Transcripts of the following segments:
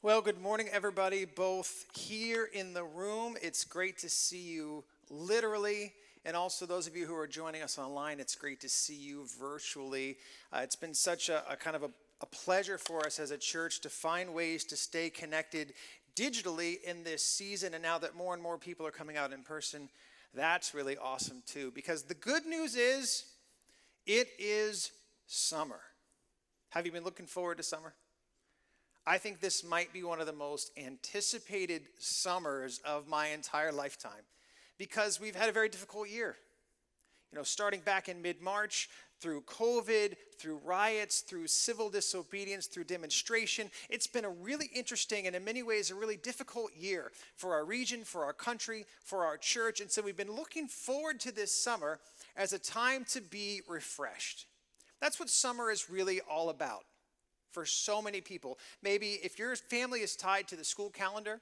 Well, good morning, everybody, both here in the room. It's great to see you literally, and also those of you who are joining us online, it's great to see you virtually. It's been such a kind of a pleasure for us as a church to find ways to stay connected digitally in this season, and now that more and more people are coming out in person, that's really awesome too, because the good news is it is summer. Have you been looking forward to summer? I think this might be one of the most anticipated summers of my entire lifetime because we've had a very difficult year. Starting back in mid-March, through COVID, through riots, through civil disobedience, through demonstration, it's been a really interesting and in many ways a really difficult year for our region, for our country, for our church. And so we've been looking forward to this summer as a time to be refreshed. That's what summer is really all about for so many people. Maybe if your family is tied to the school calendar,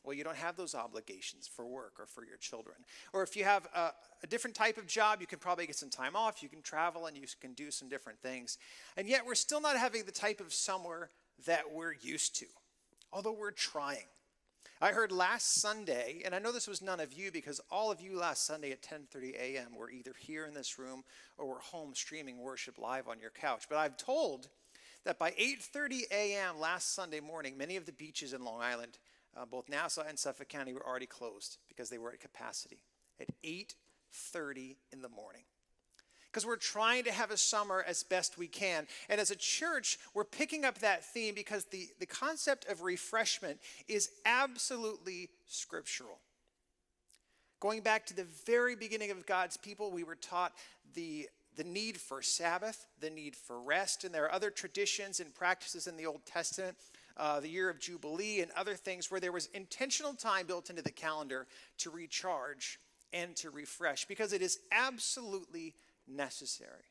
well, you don't have those obligations for work or for your children. Or if you have a different type of job, you can probably get some time off, you can travel, and you can do some different things. And yet we're still not having the type of summer that we're used to, although we're trying. I heard last Sunday, and I know this was none of you because all of you last Sunday at 10:30 a.m. were either here in this room or were home streaming worship live on your couch. But I've told that by 8:30 a.m. last Sunday morning, many of the beaches in Long Island, both Nassau and Suffolk County, were already closed because they were at capacity at 8:30 in the morning. Because we're trying to have a summer as best we can. And as a church, we're picking up that theme because the concept of refreshment is absolutely scriptural. Going back to the very beginning of God's people, we were taught the need for Sabbath, the need for rest, and there are other traditions and practices in the Old Testament, the year of Jubilee and other things where there was intentional time built into the calendar to recharge and to refresh because it is absolutely necessary.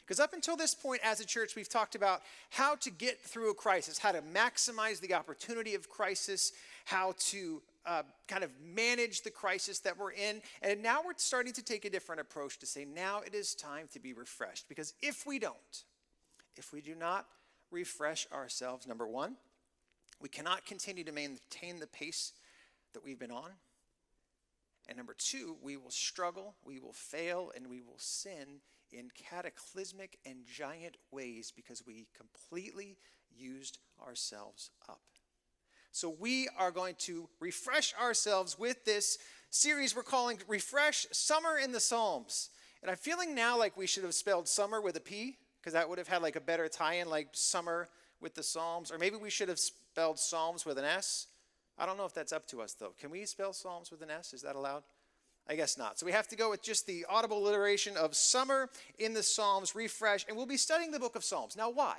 Because up until this point as a church, we've talked about how to get through a crisis, how to maximize the opportunity of crisis, how to kind of manage the crisis that we're in. And now we're starting to take a different approach to say, now it is time to be refreshed. Because if we do not refresh ourselves, number one, we cannot continue to maintain the pace that we've been on. And number two, we will struggle, we will fail, and we will sin in cataclysmic and giant ways because we completely used ourselves up. So we are going to refresh ourselves with this series we're calling Refresh Summer in the Psalms. And I'm feeling now like we should have spelled summer with a P, because that would have had like a better tie-in, like summer with the Psalms. Or maybe we should have spelled Psalms with an S. I don't know if that's up to us, though. Can we spell Psalms with an S? Is that allowed? I guess not. So we have to go with just the audible alliteration of summer in the Psalms, refresh. And we'll be studying the book of Psalms. Now, why?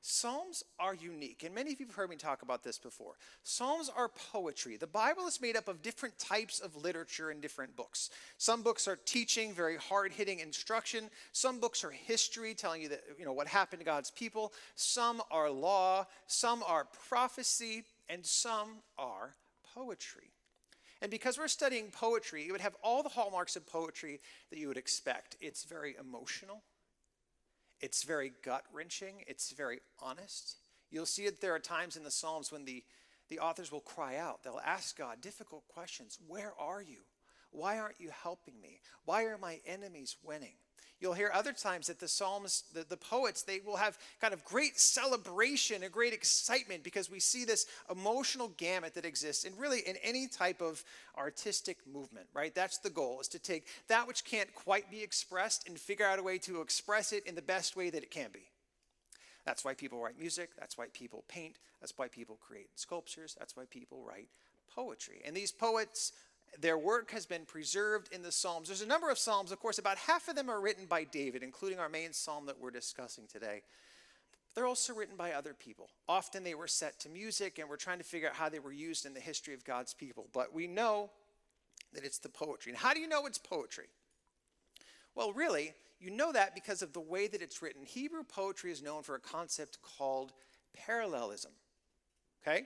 Psalms are unique, and many of you have heard me talk about this before. Psalms are poetry. The Bible is made up of different types of literature in different books. Some books are teaching, very hard-hitting instruction. Some books are history, telling you that what happened to God's people. Some are law, some are prophecy, and some are poetry. And because we're studying poetry, it would have all the hallmarks of poetry that you would expect. It's very emotional. It's very gut-wrenching. It's very honest. You'll see that there are times in the Psalms when the authors will cry out. They'll ask God difficult questions. Where are you? Why aren't you helping me? Why are my enemies winning? You'll hear other times that the psalms, the poets, they will have kind of great celebration and great excitement because we see this emotional gamut that exists in really in any type of artistic movement, right? That's the goal, is to take that which can't quite be expressed and figure out a way to express it in the best way that it can be. That's why people write music. That's why people paint. That's why people create sculptures. That's why people write poetry. And these poets, their work has been preserved in the Psalms. There's a number of Psalms, of course, about half of them are written by David, including our main Psalm that we're discussing today. They're also written by other people. Often they were set to music, and we're trying to figure out how they were used in the history of God's people. But we know that it's the poetry. And how do you know it's poetry? Well, really, you know that because of the way that it's written. Hebrew poetry is known for a concept called parallelism. Okay?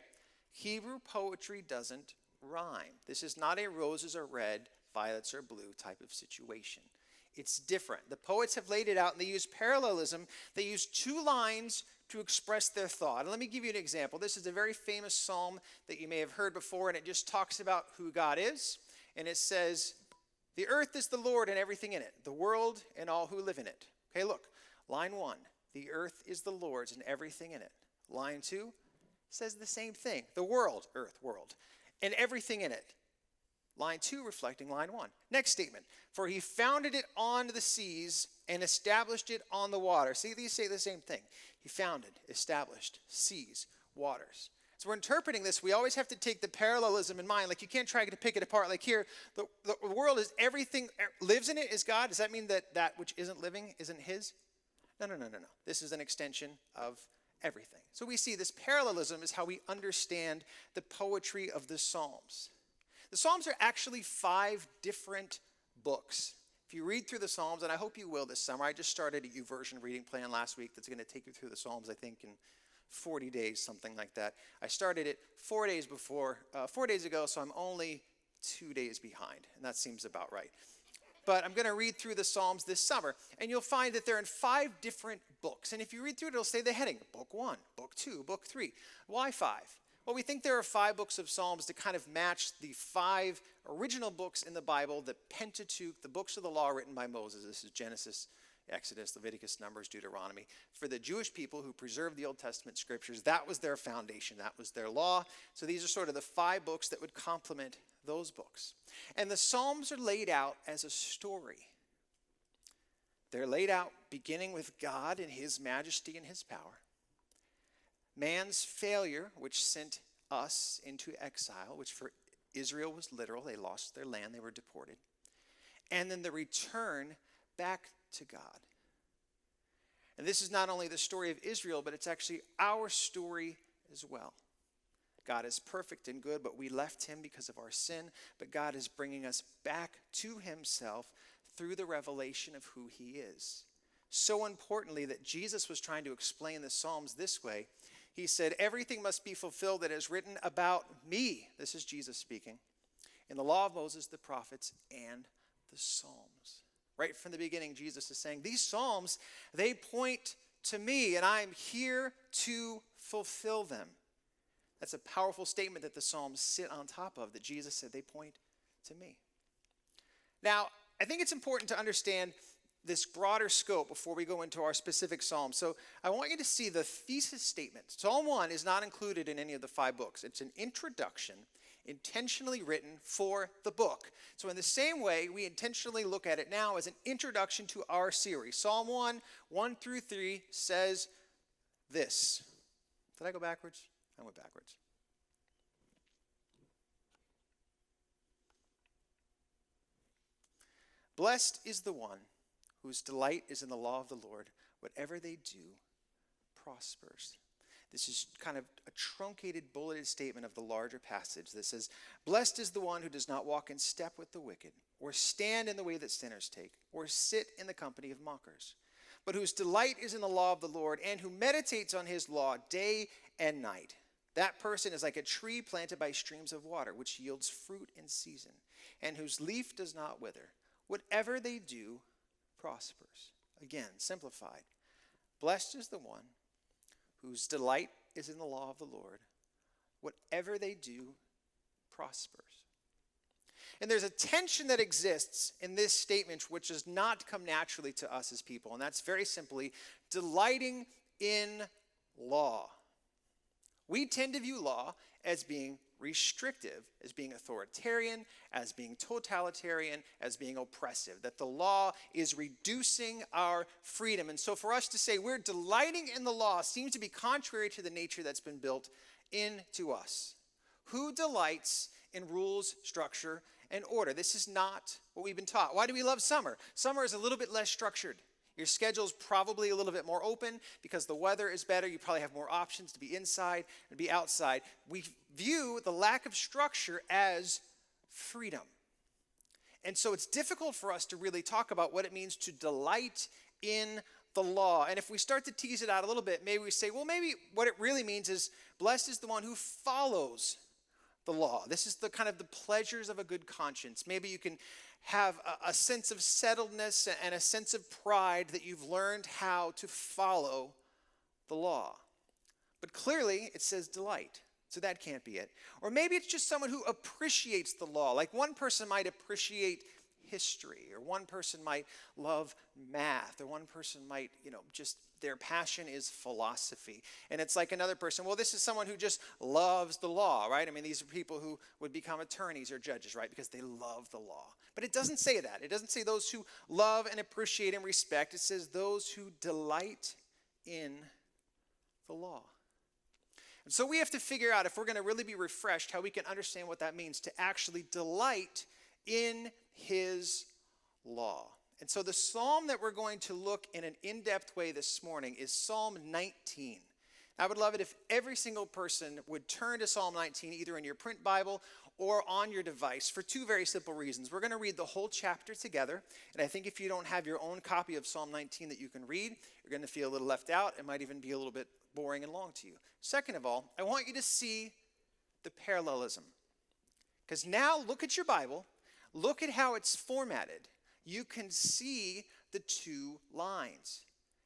Hebrew poetry doesn't rhyme. This is not a roses are red, violets are blue type of situation. It's different. The poets have laid it out, and they use parallelism. They use two lines to express their thought. And let me give you an example. This is a very famous psalm that you may have heard before, and it just talks about who God is. And it says, "The earth is the Lord and everything in it, the world and all who live in it." Okay, look, line 1, the earth is the Lord's and everything in it. Line 2 says the same thing, the world, earth, world, and everything in it. Line 2 reflecting line 1. Next statement, "For he founded it on the seas and established it on the water." See, these say the same thing. He founded, established, seas, waters. So we're interpreting this, we always have to take the parallelism in mind. Like you can't try to pick it apart. Like here, the world is everything, lives in it is God. Does that mean that that which isn't living isn't his? No. This is an extension of everything. So we see this parallelism is how we understand the poetry of the Psalms. The Psalms are actually 5 different books. If you read through the Psalms, and I hope you will this summer, I just started a YouVersion reading plan last week that's going to take you through the Psalms, I think, in 40 days, something like that. I started it 4 days ago, so I'm only 2 days behind, and that seems about right. But I'm going to read through the Psalms this summer, and you'll find that they're in 5 different books. And if you read through it, it'll say the heading, Book 1, Book 2, Book 3. Why 5? Well, we think there are 5 books of Psalms to kind of match the 5 original books in the Bible, the Pentateuch, the books of the law written by Moses. This is Genesis, Exodus, Leviticus, Numbers, Deuteronomy. For the Jewish people who preserved the Old Testament scriptures, that was their foundation. That was their law. So these are sort of the 5 books that would complement those books. And the Psalms are laid out as a story. They're laid out beginning with God and his majesty and his power. Man's failure, which sent us into exile, which for Israel was literal. They lost their land. They were deported. And then the return back to God. And this is not only the story of Israel, but it's actually our story as well. God is perfect and good, but we left him because of our sin. But God is bringing us back to himself through the revelation of who he is. So importantly that Jesus was trying to explain the Psalms this way. He said, "Everything must be fulfilled that is written about me." This is Jesus speaking. "In the law of Moses, the prophets, and the Psalms." Right from the beginning, Jesus is saying, these Psalms, they point to me, and I'm here to fulfill them. That's a powerful statement that the Psalms sit on top of, that Jesus said they point to me. Now, I think it's important to understand this broader scope before we go into our specific Psalms. So I want you to see the thesis statement. Psalm 1 is not included in any of the 5 books. It's an introduction intentionally written for the book. So in the same way, we intentionally look at it now as an introduction to our series. Psalm 1 through 3 says this. Did I go backwards? I went backwards. "Blessed is the one whose delight is in the law of the Lord. Whatever they do prospers." This is kind of a truncated, bulleted statement of the larger passage that says, "Blessed is the one who does not walk in step with the wicked, or stand in the way that sinners take, or sit in the company of mockers, but whose delight is in the law of the Lord, and who meditates on his law day and night. That person is like a tree planted by streams of water, which yields fruit in season, and whose leaf does not wither. Whatever they do prospers." Again, simplified. Blessed is the one whose delight is in the law of the Lord. Whatever they do prospers. And there's a tension that exists in this statement which does not come naturally to us as people, and that's very simply delighting in law. We tend to view law as being restrictive, as being authoritarian, as being totalitarian, as being oppressive, that the law is reducing our freedom. And so for us to say we're delighting in the law seems to be contrary to the nature that's been built into us. Who delights in rules, structure, and order? This is not what we've been taught. Why do we love summer? Summer is a little bit less structured. Your schedule's probably a little bit more open because the weather is better. You probably have more options to be inside and be outside. We view the lack of structure as freedom. And so it's difficult for us to really talk about what it means to delight in the law. And if we start to tease it out a little bit, maybe we say, well, maybe what it really means is blessed is the one who follows the law. This is the kind of the pleasures of a good conscience. Maybe you can have a sense of settledness and a sense of pride that you've learned how to follow the law. But clearly it says delight. So that can't be it. Or maybe it's just someone who appreciates the law. Like one person might appreciate history, or one person might love math, or one person might, just their passion is philosophy. And it's like another person, well, this is someone who just loves the law, right? I mean, these are people who would become attorneys or judges, right? Because they love the law. But it doesn't say that. It doesn't say those who love and appreciate and respect. It says those who delight in the law. And so we have to figure out, if we're going to really be refreshed, how we can understand what that means to actually delight in his law. And so the psalm that we're going to look in an in-depth way this morning is Psalm 19. I would love it if every single person would turn to Psalm 19, either in your print Bible or on your device, for two very simple reasons. We're going to read the whole chapter together, and I think if you don't have your own copy of Psalm 19 that you can read, you're going to feel a little left out. It might even be a little bit boring and long to you. Second of all, I want you to see the parallelism. Because now, look at your Bible. Look at how it's formatted. You can see the two lines.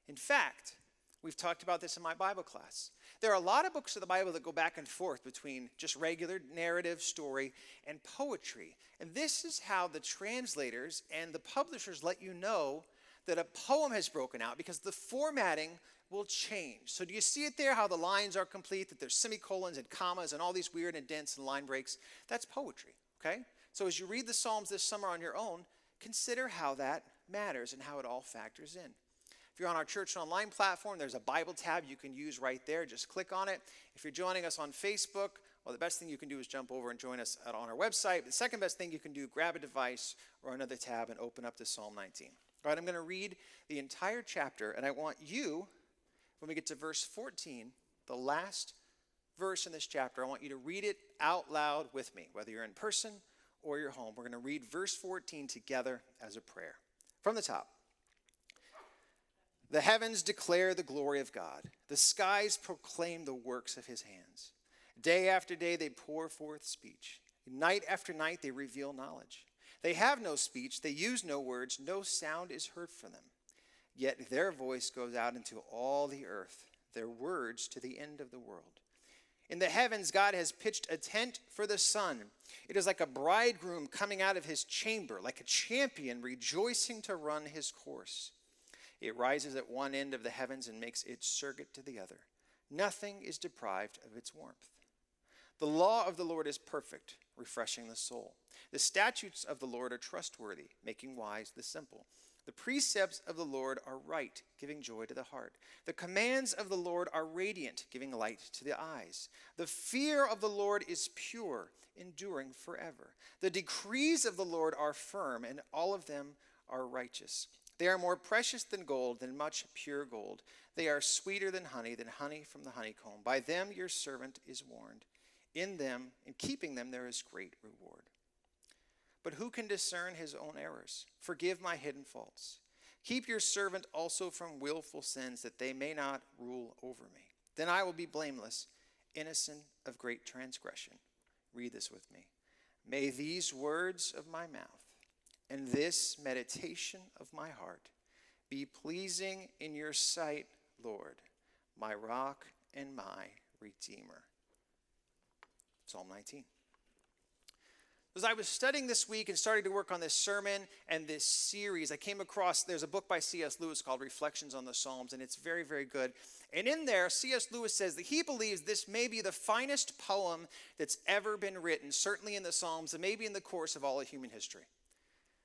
In fact, we've talked about this in my Bible class. There are a lot of books of the Bible that go back and forth between just regular narrative, story, and poetry. And this is how the translators and the publishers let you know that a poem has broken out, because the formatting will change. So do you see it there, how the lines are complete, that there's semicolons and commas and all these weird indents and line breaks? That's poetry, okay? So as you read the Psalms this summer on your own, consider how that matters and how it all factors in. If you're on our Church Online platform, there's a Bible tab you can use right there. Just click on it. If you're joining us on Facebook, well, the best thing you can do is jump over and join us on our website. The second best thing you can do, grab a device or another tab and open up to Psalm 19. All right, I'm going to read the entire chapter, and I want you, when we get to verse 14, the last verse in this chapter, I want you to read it out loud with me, whether you're in person or you're home. We're going to read verse 14 together as a prayer. From the top. The heavens declare the glory of God. The skies proclaim the works of his hands. Day after day they pour forth speech. Night after night they reveal knowledge. They have no speech, they use no words, no sound is heard from them. Yet their voice goes out into all the earth, their words to the end of the world. In the heavens, God has pitched a tent for the sun. It is like a bridegroom coming out of his chamber, like a champion rejoicing to run his course. It rises at one end of the heavens and makes its circuit to the other. Nothing is deprived of its warmth. The law of the Lord is perfect, refreshing the soul. The statutes of the Lord are trustworthy, making wise the simple. The precepts of the Lord are right, giving joy to the heart. The commands of the Lord are radiant, giving light to the eyes. The fear of the Lord is pure, enduring forever. The decrees of the Lord are firm, and all of them are righteous. They are more precious than gold, than much pure gold. They are sweeter than honey from the honeycomb. By them your servant is warned. In them, in keeping them, there is great reward. But who can discern his own errors? Forgive my hidden faults. Keep your servant also from willful sins, that they may not rule over me. Then I will be blameless, innocent of great transgression. Read this with me. May these words of my mouth and this meditation of my heart be pleasing in your sight, Lord, my rock and my redeemer. Psalm 19. As I was studying this week and starting to work on this sermon and this series, I came across, there's a book by C.S. Lewis called Reflections on the Psalms, and it's very, very good. And in there, C.S. Lewis says that he believes this may be the finest poem that's ever been written, certainly in the Psalms, and maybe in the course of all of human history.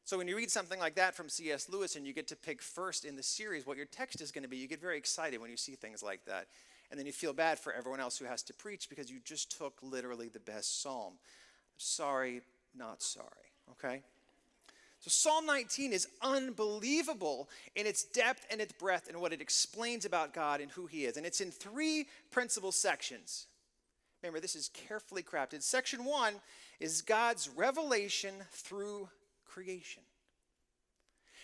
So when you read something like that from C.S. Lewis and you get to pick first in the series what your text is going to be, you get very excited when you see things like that. And then you feel bad for everyone else who has to preach because you just took literally the best psalm. Sorry, not sorry, okay? So Psalm 19 is unbelievable in its depth and its breadth and what it explains about God and who he is. And it's in three principal sections. Remember, this is carefully crafted. Section 1 is God's revelation through creation.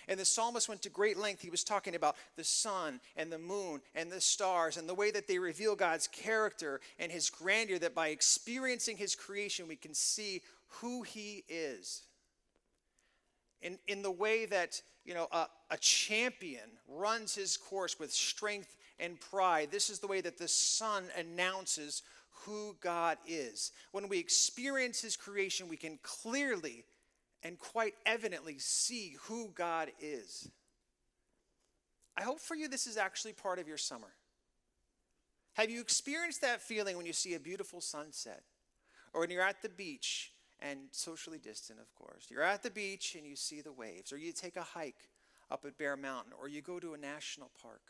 And the psalmist went to great length. He was talking about the sun and the moon and the stars and the way that they reveal God's character and his grandeur, that by experiencing his creation, we can see who he is. In the way that, a champion runs his course with strength and pride. This is the way that the Son announces who God is. When we experience his creation, we can clearly and quite evidently see who God is. I hope for you this is actually part of your summer. Have you experienced that feeling when you see a beautiful sunset? Or when you're at the beach, and socially distant, of course. You're at the beach and you see the waves. Or you take a hike up at Bear Mountain. Or you go to a national park.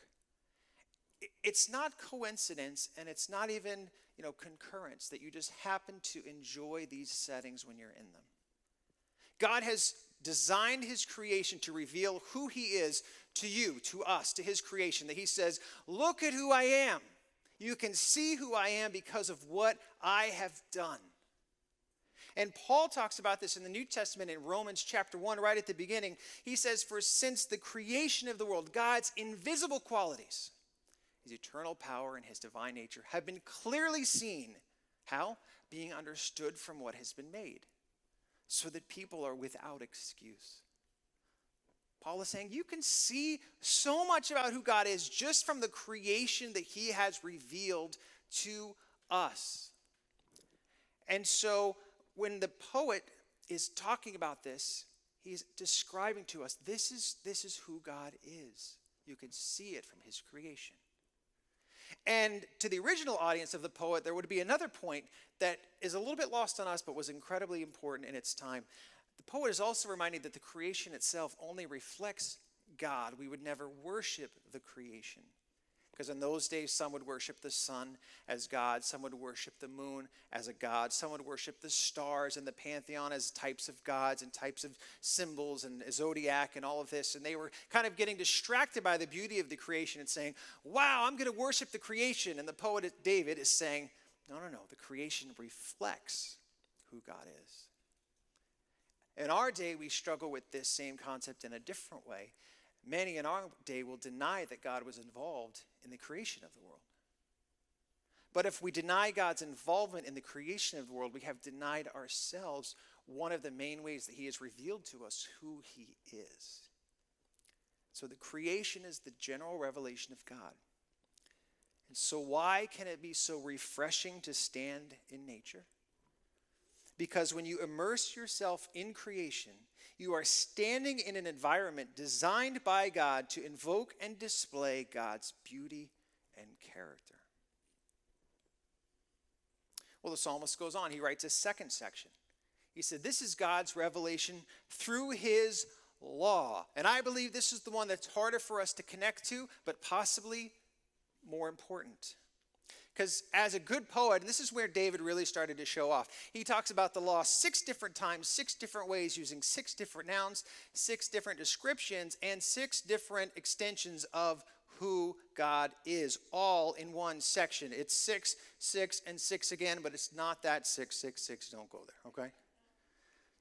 It's not coincidence, and it's not even, concurrence that you just happen to enjoy these settings when you're in them. God has designed his creation to reveal who he is to you, to us, to his creation. That he says, look at who I am. You can see who I am because of what I have done. And Paul talks about this in the New Testament in Romans chapter 1, right at the beginning. He says, for since the creation of the world, God's invisible qualities, his eternal power and his divine nature, have been clearly seen. How? Being understood from what has been made, so that people are without excuse. Paul is saying you can see so much about who God is just from the creation that he has revealed to us. And so when the poet is talking about this, he's describing to us, this is who God is. You can see it from his creation. And to the original audience of the poet, there would be another point that is a little bit lost on us, but was incredibly important in its time. The poet is also reminding that the creation itself only reflects God. We would never worship the creation. Because in those days, some would worship the sun as God. Some would worship the moon as a god. Some would worship the stars and the pantheon as types of gods and types of symbols and zodiac and all of this. And they were kind of getting distracted by the beauty of the creation and saying, wow, I'm going to worship the creation. And the poet David is saying, no. The creation reflects who God is. In our day, we struggle with this same concept in a different way. Many in our day will deny that God was involved in the creation of the world. But if we deny God's involvement in the creation of the world, we have denied ourselves one of the main ways that he has revealed to us who he is. So the creation is the general revelation of God. And so why can it be so refreshing to stand in nature? Because when you immerse yourself in creation, you are standing in an environment designed by God to invoke and display God's beauty and character. Well, the psalmist goes on. He writes a second section. He said, this is God's revelation through his law. And I believe this is the one that's harder for us to connect to, but possibly more important. Because as a good poet, and this is where David really started to show off, he talks about the law 6 different times, 6 different ways, using 6 different nouns, 6 different descriptions, and 6 different extensions of who God is, all in one section. It's 6, 6, and 6 again, but it's not that 6, 6, 6. Don't go there, okay?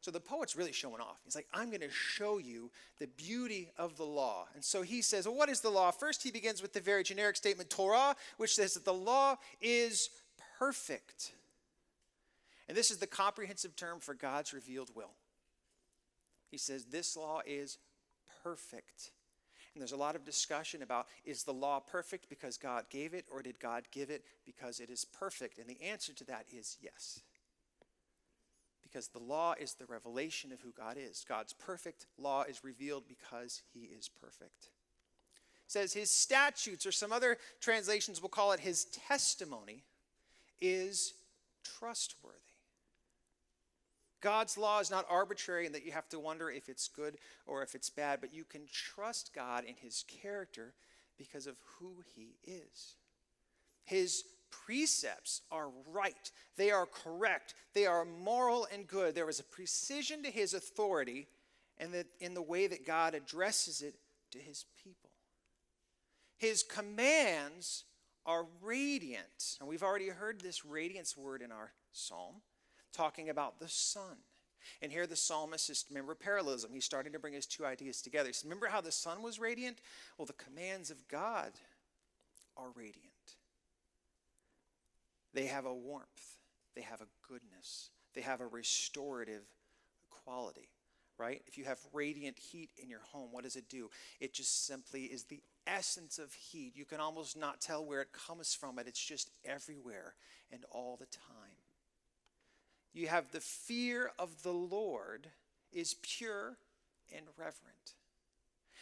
So the poet's really showing off. He's like, I'm going to show you the beauty of the law. And so he says, well, what is the law? First, he begins with the very generic statement, Torah, which says that the law is perfect. And this is the comprehensive term for God's revealed will. He says this law is perfect. And there's a lot of discussion about, is the law perfect because God gave it, or did God give it because it is perfect? And the answer to that is yes. Because the law is the revelation of who God is. God's perfect law is revealed because he is perfect. It says his statutes, or some other translations will call it his testimony, is trustworthy. God's law is not arbitrary in that you have to wonder if it's good or if it's bad, but you can trust God in his character because of who he is. His precepts are right. They are correct. They are moral and good. There is a precision to his authority and that in the way that God addresses it to his people. His commands are radiant. And we've already heard this radiance word in our psalm, talking about the sun. And here the psalmist is, remember parallelism. He's starting to bring his 2 ideas together. He says, remember how the sun was radiant? Well, the commands of God are radiant. They have a warmth. They have a goodness. They have a restorative quality. right? If you have radiant heat in your home, what does it do? It just simply is the essence of heat. You can almost not tell where it comes from, but it's just everywhere and all the time. You have the fear of the Lord is pure and reverent.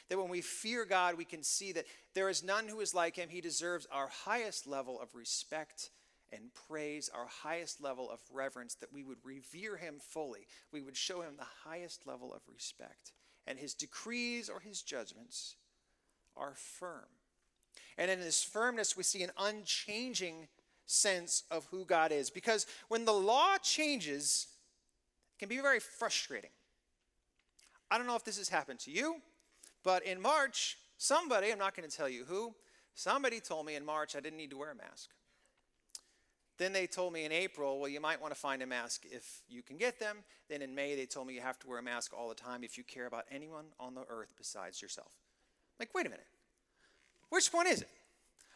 That when we fear God, we can see that there is none who is like him. He deserves our highest level of respect and praise, our highest level of reverence, that we would revere him fully. We would show him the highest level of respect. And his decrees or his judgments are firm. And in this firmness, we see an unchanging sense of who God is. Because when the law changes, it can be very frustrating. I don't know if this has happened to you, but in March, somebody, I'm not going to tell you who, somebody told me in March I didn't need to wear a mask. Then they told me in April, well, you might want to find a mask if you can get them. Then in May, they told me you have to wear a mask all the time if you care about anyone on the earth besides yourself. Like, wait a minute. Which one is it?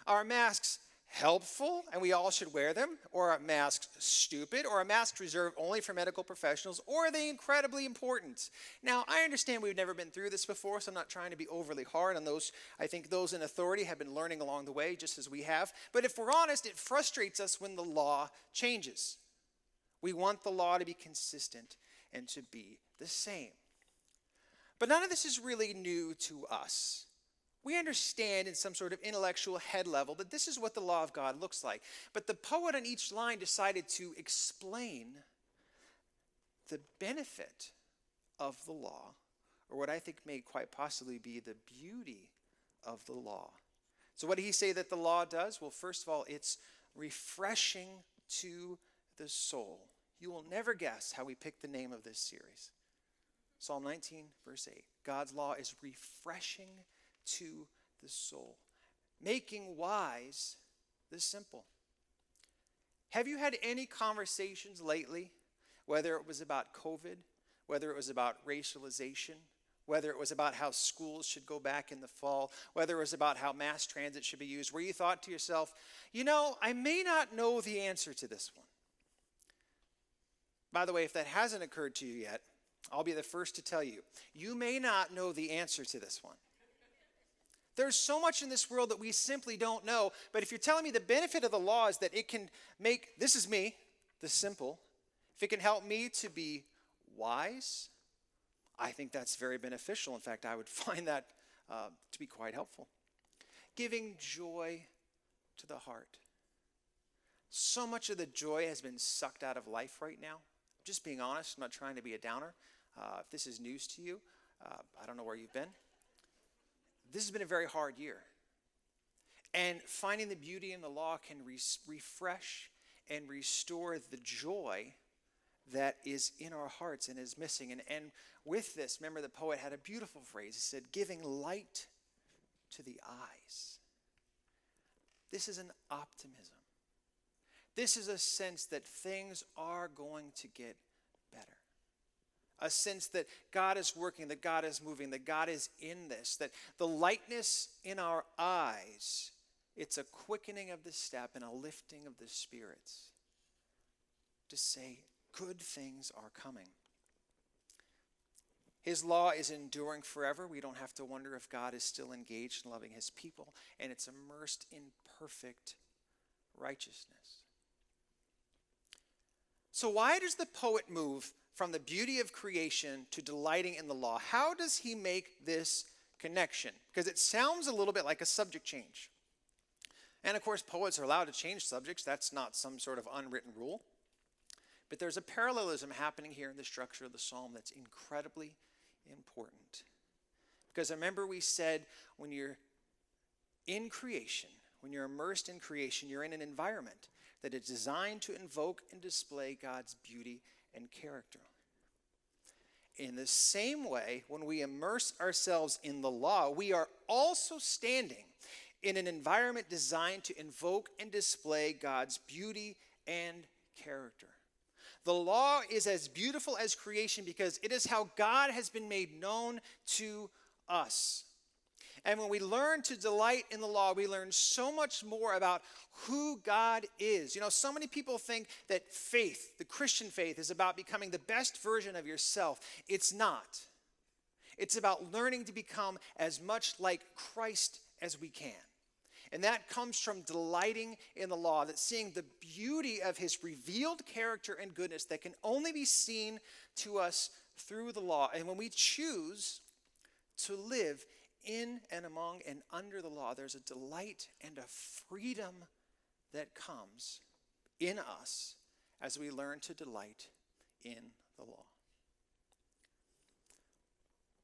Are masks helpful and we all should wear them? Or are masks stupid? Or are masks reserved only for medical professionals? Or are they incredibly important? Now, I understand we've never been through this before, so I'm not trying to be overly hard on those. I think those in authority have been learning along the way, just as we have. But if we're honest, it frustrates us when the law changes. We want the law to be consistent and to be the same. But none of this is really new to us. We understand in some sort of intellectual head level that this is what the law of God looks like. But the poet on each line decided to explain the benefit of the law, or what I think may quite possibly be the beauty of the law. So what did he say that the law does? Well, first of all, it's refreshing to the soul. You will never guess how we picked the name of this series. Psalm 19, verse 8. God's law is refreshing to the soul, making wise the simple. Have you had any conversations lately, whether it was about COVID, whether it was about racialization, whether it was about how schools should go back in the fall, whether it was about how mass transit should be used, where you thought to yourself, you know, I may not know the answer to this one? By the way, if that hasn't occurred to you yet, I'll be the first to tell you, you may not know the answer to this one. There's so much in this world that we simply don't know, but if you're telling me the benefit of the law is that it can make, this is me, the simple, if it can help me to be wise, I think that's very beneficial. In fact, I would find that to be quite helpful. Giving joy to the heart. So much of the joy has been sucked out of life right now. Just being honest, I'm not trying to be a downer. If this is news to you, I don't know where you've been. This has been a very hard year. And finding the beauty in the law can refresh and restore the joy that is in our hearts and is missing. And with this, remember the poet had a beautiful phrase. He said, giving light to the eyes. This is an optimism. This is a sense that things are going to get better. A sense that God is working, that God is moving, that God is in this, that the lightness in our eyes, it's a quickening of the step and a lifting of the spirits to say good things are coming. His law is enduring forever. We don't have to wonder if God is still engaged in loving his people, and it's immersed in perfect righteousness. So why does the poet move from the beauty of creation to delighting in the law? How does he make this connection? Because it sounds a little bit like a subject change. And of course, poets are allowed to change subjects. That's not some sort of unwritten rule. But there's a parallelism happening here in the structure of the psalm that's incredibly important. Because remember we said when you're in creation, when you're immersed in creation, you're in an environment that is designed to invoke and display God's beauty and character. In the same way, when we immerse ourselves in the law, we are also standing in an environment designed to invoke and display God's beauty and character. The law is as beautiful as creation because it is how God has been made known to us. And when we learn to delight in the law, we learn so much more about who God is. You know, so many people think that faith, the Christian faith, is about becoming the best version of yourself. It's not. It's about learning to become as much like Christ as we can. And that comes from delighting in the law, that seeing the beauty of his revealed character and goodness that can only be seen to us through the law. And when we choose to live in and among and under the law, there's a delight and a freedom that comes in us as we learn to delight in the law.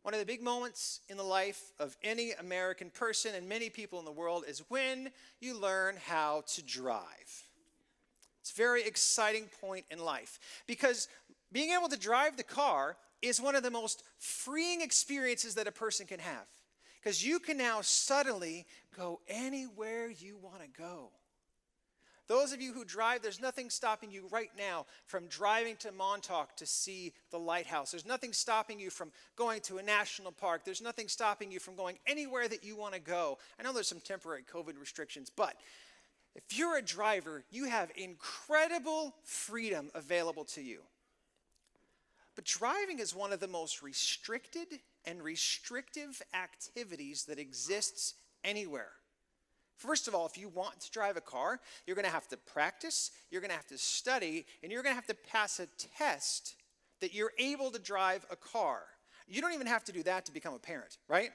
One of the big moments in the life of any American person and many people in the world is when you learn how to drive. It's a very exciting point in life because being able to drive the car is one of the most freeing experiences that a person can have, because you can now suddenly go anywhere you want to go. Those of you who drive, there's nothing stopping you right now from driving to Montauk to see the lighthouse. There's nothing stopping you from going to a national park. There's nothing stopping you from going anywhere that you want to go. I know there's some temporary COVID restrictions, but if you're a driver, you have incredible freedom available to you. But driving is one of the most restricted and restrictive activities that exists anywhere. First of all, if you want to drive a car, you're going to have to practice, you're going to have to study, and you're going to have to pass a test that you're able to drive a car. You don't even have to do that to become a parent, right?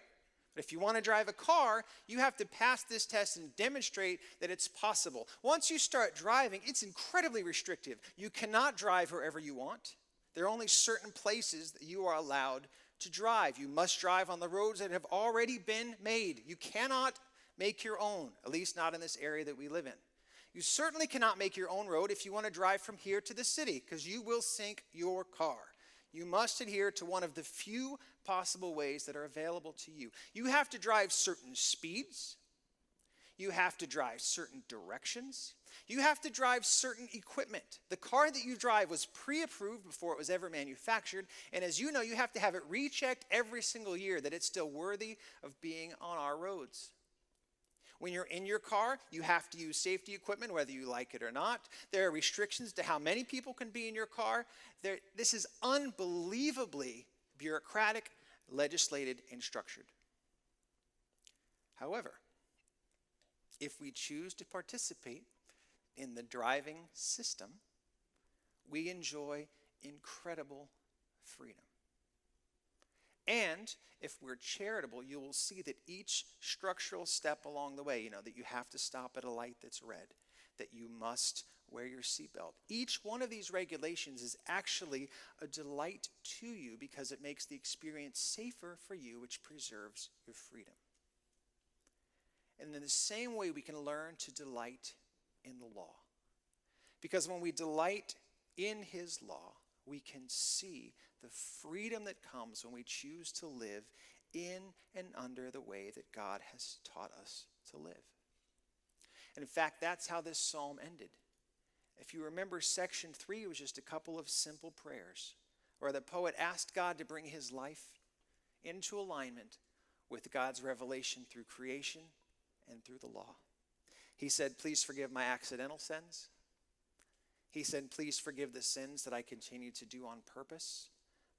But if you want to drive a car, you have to pass this test and demonstrate that it's possible. Once you start driving, it's incredibly restrictive. You cannot drive wherever you want. There are only certain places that you are allowed to drive. You must drive on the roads that have already been made. You cannot make your own, at least not in this area that we live in. You certainly cannot make your own road if you want to drive from here to the city, because you will sink your car. You must adhere to one of the few possible ways that are available to you. You have to drive certain speeds. You have to drive certain directions. You have to drive certain equipment. The car that you drive was pre-approved before it was ever manufactured, and as you know, you have to have it rechecked every single year that it's still worthy of being on our roads. When you're in your car, you have to use safety equipment, whether you like it or not. There are restrictions to how many people can be in your car. This is unbelievably bureaucratic, legislated, and structured. However, if we choose to participate in the driving system, we enjoy incredible freedom. And if we're charitable, you will see that each structural step along the way, that you have to stop at a light that's red, that you must wear your seatbelt. Each one of these regulations is actually a delight to you because it makes the experience safer for you, which preserves your freedom. And in the same way, we can learn to delight in the law. Because when we delight in his law, we can see the freedom that comes when we choose to live in and under the way that God has taught us to live. And in fact, that's how this psalm ended. If you remember, section 3 was just a couple of simple prayers where the poet asked God to bring his life into alignment with God's revelation through creation and through the law. He said, please forgive my accidental sins. He said, please forgive the sins that I continue to do on purpose,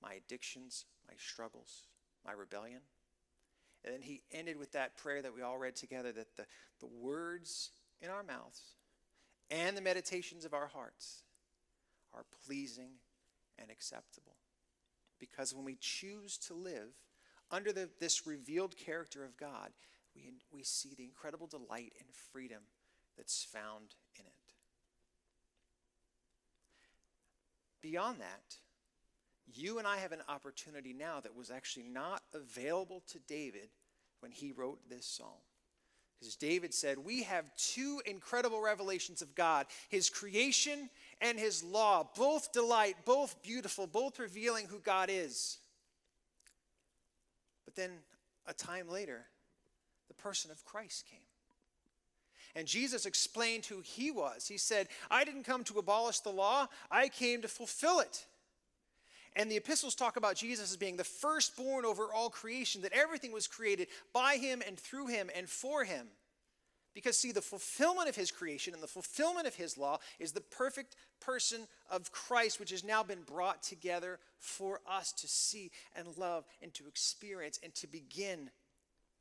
my addictions, my struggles, my rebellion. And then he ended with that prayer that we all read together, that the words in our mouths and the meditations of our hearts are pleasing and acceptable. Because when we choose to live under this revealed character of God, we see the incredible delight and freedom that's found in it. Beyond that, you and I have an opportunity now that was actually not available to David when he wrote this psalm. Because David said, we have two incredible revelations of God, his creation and his law, both delight, both beautiful, both revealing who God is. But then a time later, the person of Christ came. And Jesus explained who he was. He said, I didn't come to abolish the law, I came to fulfill it. And the epistles talk about Jesus as being the firstborn over all creation, that everything was created by him and through him and for him. Because, see, the fulfillment of his creation and the fulfillment of his law is the perfect person of Christ, which has now been brought together for us to see and love and to experience and to begin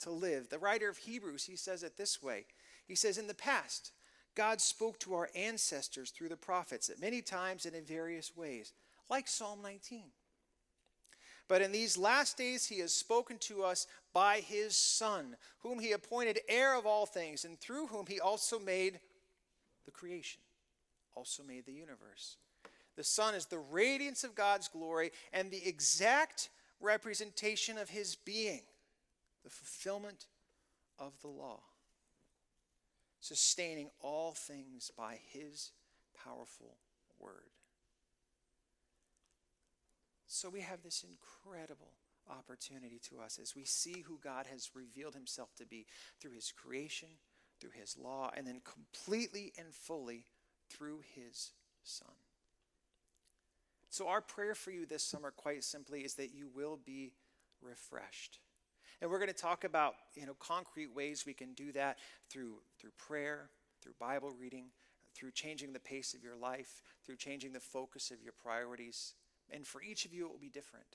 to live. The writer of Hebrews, he says it this way. He says, in the past, God spoke to our ancestors through the prophets at many times and in various ways, like Psalm 19. But in these last days he has spoken to us by his Son, whom he appointed heir of all things, and through whom he also made the creation, also made the universe. The Son is the radiance of God's glory and the exact representation of his being, the fulfillment of the law, sustaining all things by his powerful word. So we have this incredible opportunity to us as we see who God has revealed himself to be through his creation, through his law, and then completely and fully through his Son. So our prayer for you this summer, quite simply, is that you will be refreshed. And we're going to talk about, concrete ways we can do that through prayer, through Bible reading, through changing the pace of your life, through changing the focus of your priorities. And for each of you, it will be different.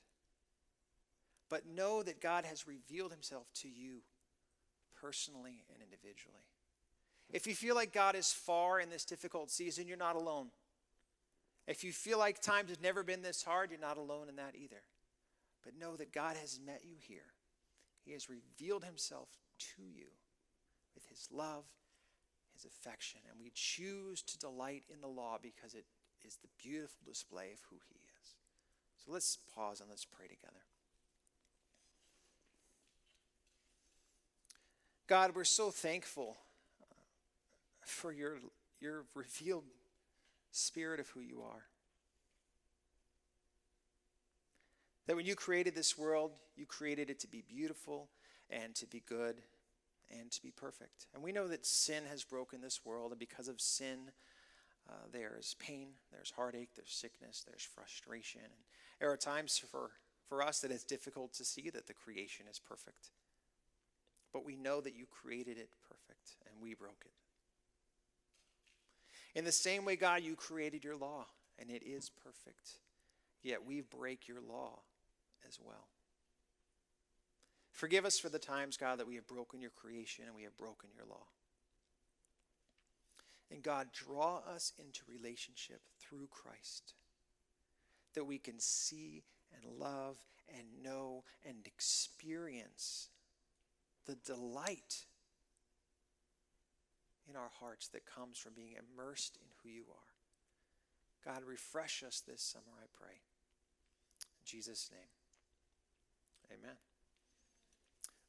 But know that God has revealed himself to you personally and individually. If you feel like God is far in this difficult season, you're not alone. If you feel like times have never been this hard, you're not alone in that either. But know that God has met you here. He has revealed himself to you with his love, his affection, and we choose to delight in the law because it is the beautiful display of who he is. So let's pause and let's pray together. God, we're so thankful for your revealed spirit of who you are. That when you created this world, you created it to be beautiful and to be good and to be perfect. And we know that sin has broken this world, and because of sin, there's pain, there's heartache, there's sickness, there's frustration. And there are times for us that it's difficult to see that the creation is perfect. But we know that you created it perfect, and we broke it. In the same way, God, you created your law, and it is perfect. Yet we break your law as well. Forgive us for the times, God, that we have broken your creation and we have broken your law. And God, draw us into relationship through Christ, that we can see and love and know and experience the delight in our hearts that comes from being immersed in who you are. God, refresh us this summer, I pray. In Jesus' name, amen.